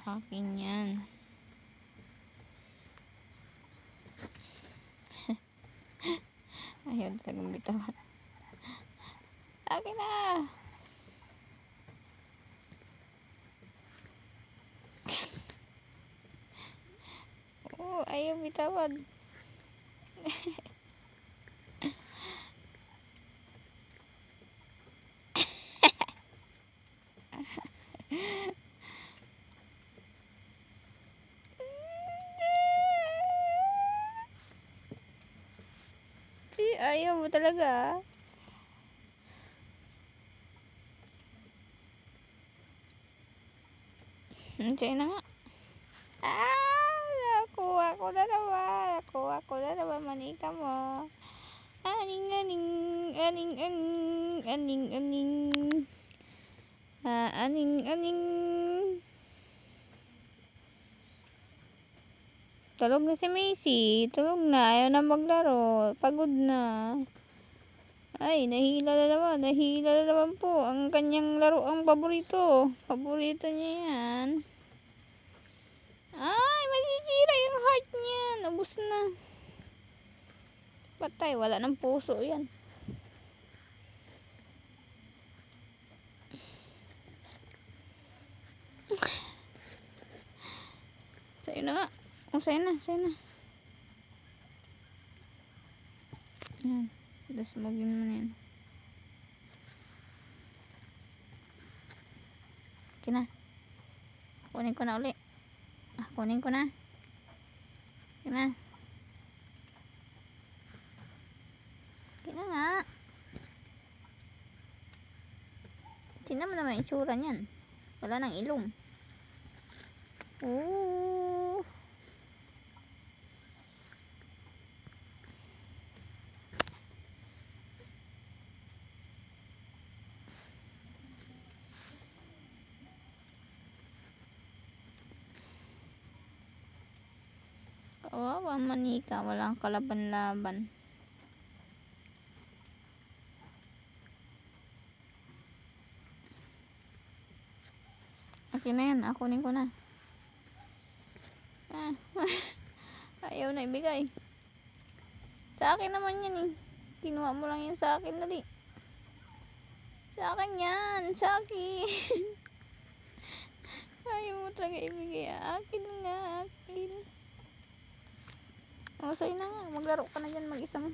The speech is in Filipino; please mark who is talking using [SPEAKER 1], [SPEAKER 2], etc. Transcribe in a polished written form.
[SPEAKER 1] Akin yan. Ayaw talagang bitawan. Akin na! Oh, ayaw bitawan. Ayaw mo talaga. Sa'yo na nga. Nakuha ko na naman. Nakuha ko na naman. Manika mo. Aning, aning. Aning, aning. Aning, aning. Aning, aning. Tulog na si Macy. Tulog na. Ayaw na maglaro. Pagod na. Ay, nahila na naman. Nahila na naman po. Ang kanyang laro ang paborito. Paborito niya yan. Ay, masisira yung heart niyan. Ubus na. Patay. Wala ng puso yan. Sa'yo na nga. Sa'yo na. Sa'yo na. Yan. Dasmogin mo na yan. Okay na. Kunin ko na uli. Kunin ko na. Okay na. Okay na nga. Tingnan mo naman yung itsura niyan. Wala nang ilong. Oh. Kawawa manika, walang kalaban-laban. Okay na yan, kunin ko na. Ayaw na ibigay. Sa akin naman yan eh. Kinuha mo lang yan sa akin, dali. Sa akin yan, sa akin. Ayaw mo talaga ibigay. Akin nga, akin. O, sa'yo na nga. Maglaro ka na dyan mag-isa mo.